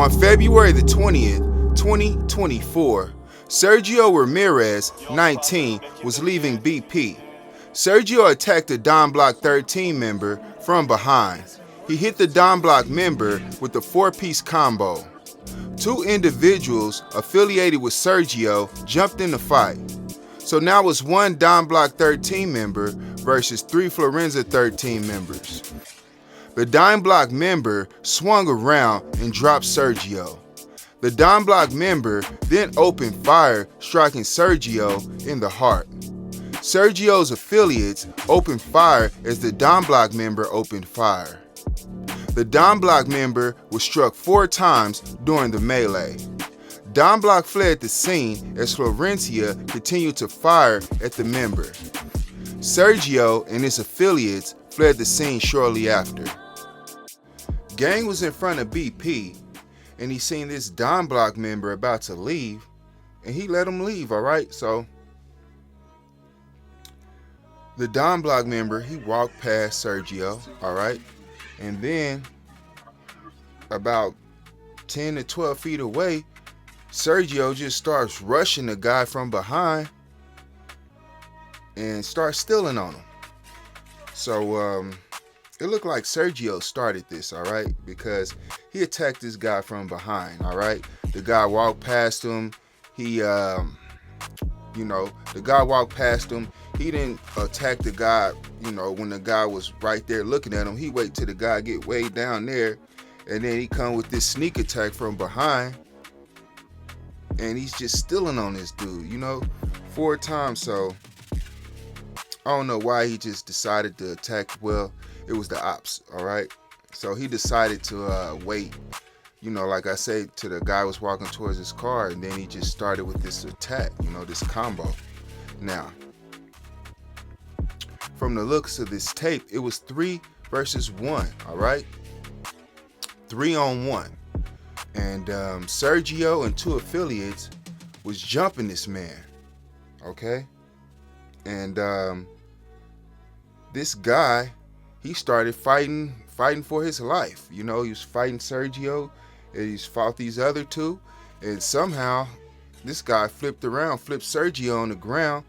On February the 20th, 2024, Sergio Ramirez, 19, was leaving BP. Sergio attacked a Dimeblock 13 member from behind. He hit the Dimeblock member with a 4-piece combo. 2 individuals affiliated with Sergio jumped in the fight. So now it's 1 Dimeblock 13 member versus 3 Florencia 13 members. The Dimeblock member swung around and dropped Sergio. The Dimeblock member then opened fire, striking Sergio in the heart. Sergio's affiliates opened fire as the Dimeblock member opened fire. The Dimeblock member was struck 4 times during the melee. Dimeblock fled the scene as Florencia continued to fire at the member. Sergio and his affiliates fled the scene shortly after. Gang was in front of BP, and he seen this Dimeblock member about to leave, and he let him leave, alright? So, the Dimeblock member, he walked past Sergio, alright? And then, about 10 to 12 feet away, Sergio just starts rushing the guy from behind and starts stealing on him. So, it looked like Sergio started this, all right, because he attacked this guy from behind, all right. The guy walked past him. The guy walked past him. He didn't attack the guy, when the guy was right there looking at him. He waited till the guy get way down there, and then he come with this sneak attack from behind, and he's just stealing on this dude, 4 times. So I don't know why he just decided to attack. Well, it was the ops, all right? So he decided to wait, like I said, till the guy was walking towards his car, and then he just started with this attack, this combo. Now, from the looks of this tape, it was 3 versus 1, all right? 3 on 1. And Sergio and 2 affiliates was jumping this man, okay? And this guy, he started fighting for his life. He was fighting Sergio, and he's fought these other 2, and somehow this guy flipped Sergio on the ground,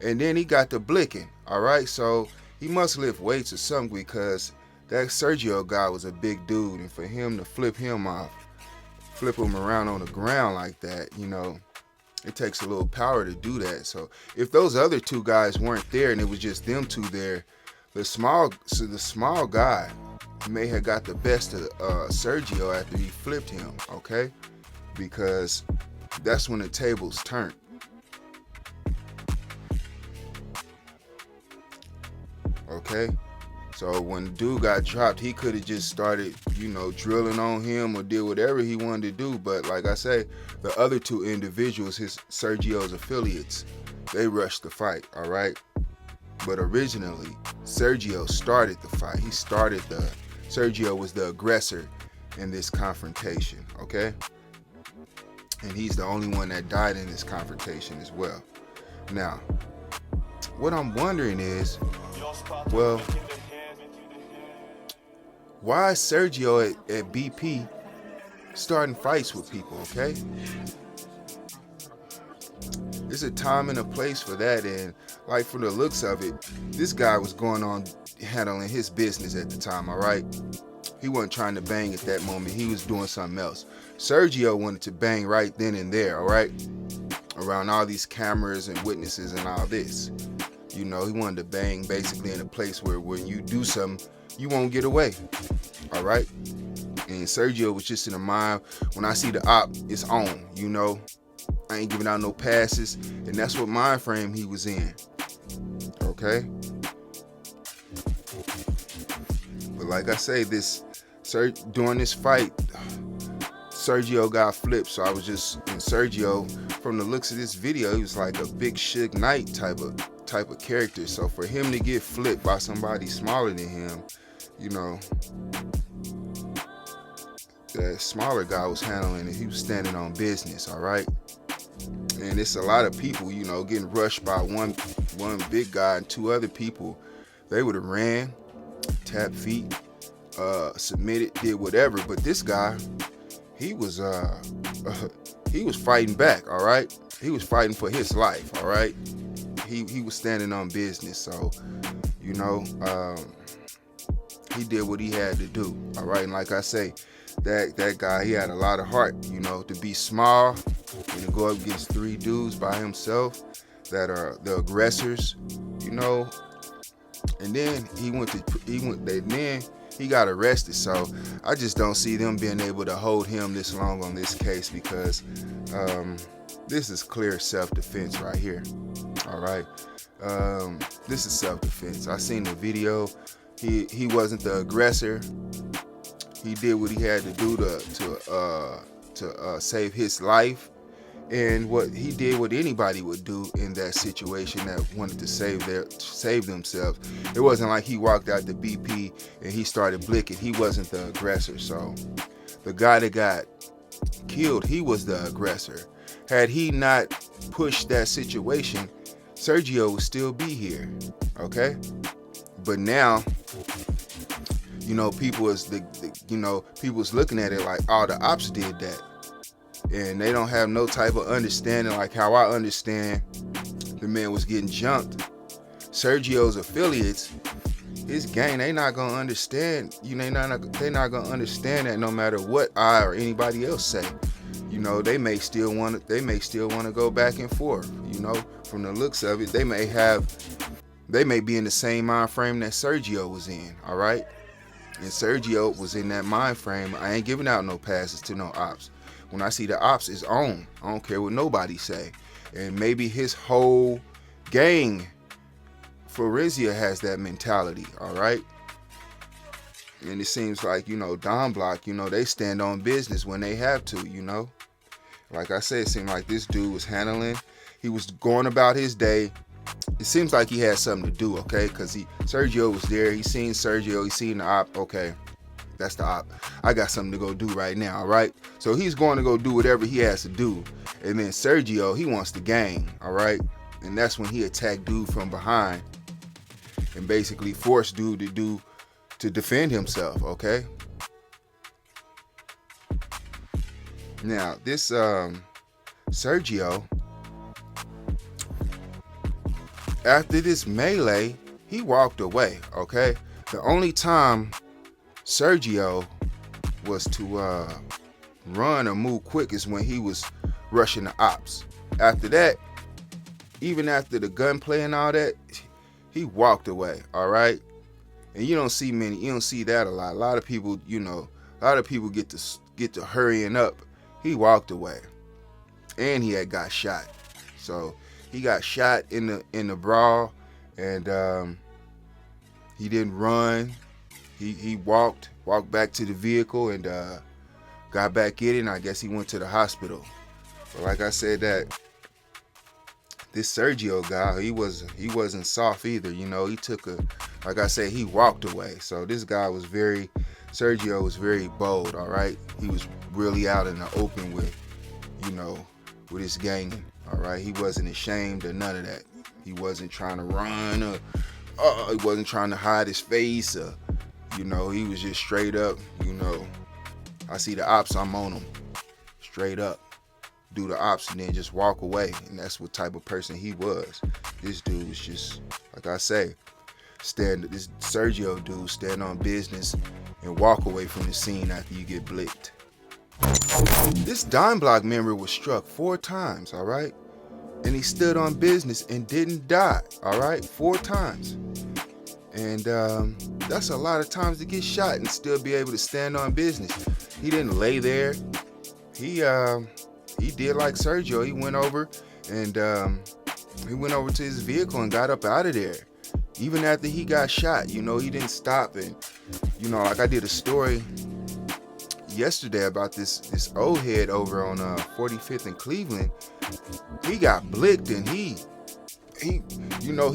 and then he got the blicking. All right, so he must lift weights or something, because that Sergio guy was a big dude, and for him to flip him around on the ground like that, it takes a little power to do that. So if those other 2 guys weren't there and it was just them 2 there, the small guy may have got the best of Sergio after he flipped him, okay? Because that's when the tables turned. Okay? So when the dude got dropped, he could have just started, drilling on him or did whatever he wanted to do. But like I say, the other 2 individuals, Sergio's affiliates, they rushed the fight, all right? But originally, Sergio started the fight. Sergio was the aggressor in this confrontation, okay? And he's the only one that died in this confrontation as well. Now, what I'm wondering is, well, why is Sergio at BP starting fights with people, okay? There's a time and a place for that, and like from the looks of it, this guy was going on handling his business at the time, all right? He wasn't trying to bang at that moment. He was doing something else. Sergio wanted to bang right then and there, all right? Around all these cameras and witnesses and all this. He wanted to bang basically in a place where when you do something, you won't get away, all right? And Sergio was just in the mind, when I see the op, it's on, I ain't giving out no passes, and that's what mind frame he was in, okay? But like I say, during this fight, Sergio got flipped, so I was just, and Sergio, from the looks of this video, he was like a big Suge Knight type of character. So for him to get flipped by somebody smaller than him, that smaller guy was handling it. He was standing on business, all right? And it's a lot of people, getting rushed by one big guy and 2 other people. They would have ran, tapped feet, submitted, did whatever. But this guy, he was he was fighting back, all right? He was fighting for his life, all right? He was standing on business, so you know, he did what he had to do, all right? And like I say, that guy, he had a lot of heart, you know, to be small and to go up against three dudes by himself that are the aggressors, you know. And then then he got arrested. So I just don't see them being able to hold him this long on this case, because this is clear self-defense right here. All right, this is self-defense. I seen the video. He wasn't the aggressor. He did what he had to do to save his life. And what he did, what anybody would do in that situation that wanted to save themselves. It wasn't like he walked out the BP and he started blicking. He wasn't the aggressor. So the guy that got killed, he was the aggressor. Had he not pushed that situation, Sergio would still be here. Okay? But now, you know, people was looking at it like, oh, the ops did that. And they don't have no type of understanding like how I understand the man was getting jumped. Sergio's affiliates, his gang, they not gonna understand. You know, they not gonna understand that no matter what I or anybody else say. You know, they may still want to go back and forth. You know, from the looks of it, they may be in the same mind frame that Sergio was in. All right, and Sergio was in that mind frame. I ain't giving out no passes to no ops. When I see the ops, is on. I don't care what nobody say. And maybe his whole gang, Florencia, has that mentality, all right? And it seems like, you know, Dimeblock, you know, they stand on business when they have to, you know? Like I said, it seemed like this dude was he was going about his day. It seems like he had something to do, okay? Because Sergio was there. He seen Sergio. He seen the op. Okay. That's the op. I got something to go do right now, all right? So he's going to go do whatever he has to do. And then Sergio, he wants the gang, all right? And that's when he attacked dude from behind and basically forced dude to defend himself, okay? Now, this Sergio, after this melee, he walked away, okay? The only time Sergio was to run or move quick is when he was rushing the ops. After that, even after the gunplay and all that, he walked away, all right? And you don't see that a lot. A lot of people, you know, get to hurrying up. He walked away. And he had got shot. So he got shot in the brawl, and he didn't run. He walked back to the vehicle and got back in it, and I guess he went to the hospital. But like I said, that this Sergio guy, he wasn't soft either. You know, like I said, he walked away. So this guy Sergio was very bold, all right? He was really out in the open with his gang, all right? He wasn't ashamed of none of that. He wasn't trying to run or he wasn't trying to hide his face or, you know, he was just straight up, you know, I see the ops, I'm on them. Straight up. Do the ops and then just walk away. And that's what type of person he was. This dude was just, like I say, this Sergio dude stand on business and walk away from the scene after you get blicked. This Dimeblock member was struck 4 times, all right? And he stood on business and didn't die, all right? 4 times. And that's a lot of times to get shot and still be able to stand on business. He didn't lay there. He did like Sergio. He went over to his vehicle and got up out of there. Even after he got shot, you know, he didn't stop. And, you know, like I did a story yesterday about this old head over on 45th and Cleveland. He got blicked and he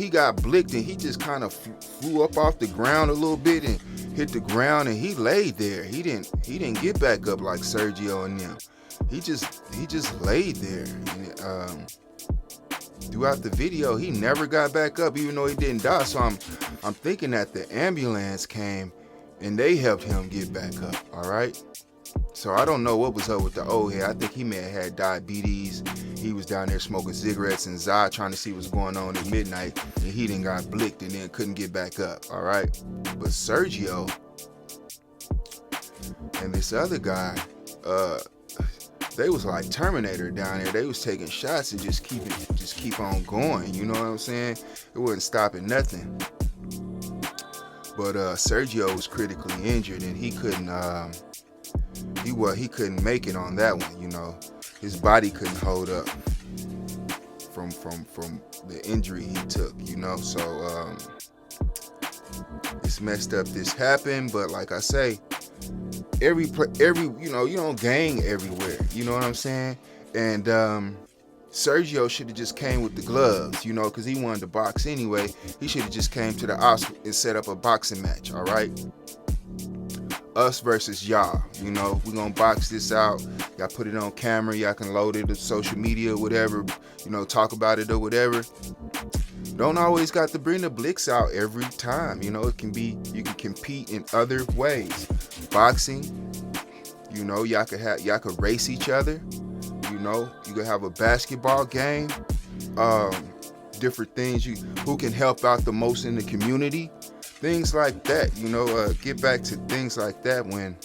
got blicked and he just kind of flew up off the ground a little bit and hit the ground, and he laid there. He didn't get back up like Sergio and them. He just laid there. And, throughout the video, he never got back up, even though he didn't die. So I'm thinking that the ambulance came and they helped him get back up. All right. So I don't know what was up with the old head. I think he may have had diabetes. He was down there smoking cigarettes and Zod trying to see what's going on at midnight, and he done got blicked and then couldn't get back up. All right, but Sergio and this other guy, they was like Terminator down there. They was taking shots and just keep on going. You know what I'm saying? It wasn't stopping nothing. But Sergio was critically injured and he couldn't make it on that one. You know, his body couldn't hold up from the injury he took. You know, so it's messed up. This happened, but like I say, every you know, you don't gang everywhere. You know what I'm saying? And Sergio should have just came with the gloves, you know, because he wanted to box anyway. He should have just came to the house and set up a boxing match, all right? Us versus y'all, you know. We're going to box this out. Y'all put it on camera. Y'all can load it to social media or whatever, you know, talk about it or whatever. Don't always got to bring the Blicks out every time, you know. It can be, you can compete in other ways. Boxing, you know, y'all could race each other. You know, you could have a basketball game, different things. Who can help out the most in the community, things like that. You know, get back to things like that. When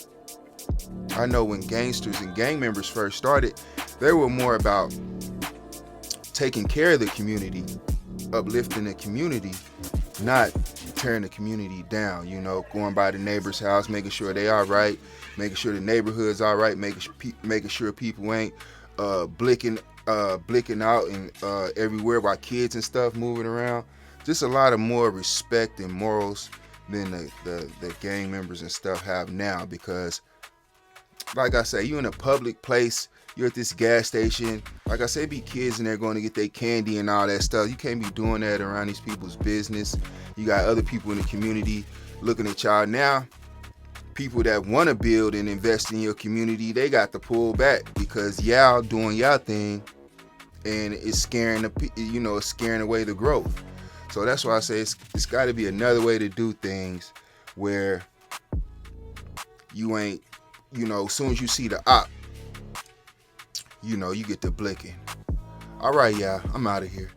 I know when gangsters and gang members first started, they were more about taking care of the community, uplifting the community, not tearing the community down. You know, going by the neighbor's house, making sure they all right, making sure the neighborhood's all right, making sure people ain't blicking out and everywhere by kids and stuff moving around. Just a lot of more respect and morals than the gang members and stuff have now, because like I say, you in a public place, you're at this gas station, like I say, be kids in there going to get their candy and all that stuff. You can't be doing that around these people's business. You got other people in the community looking at y'all. Now people that want to build and invest in your community, they got to pull back because y'all doing y'all thing, and it's scaring it's scaring away the growth. So that's why I say it's got to be another way to do things where you ain't, you know, as soon as you see the op, you know, you get the blicking. All right, y'all, I'm out of here.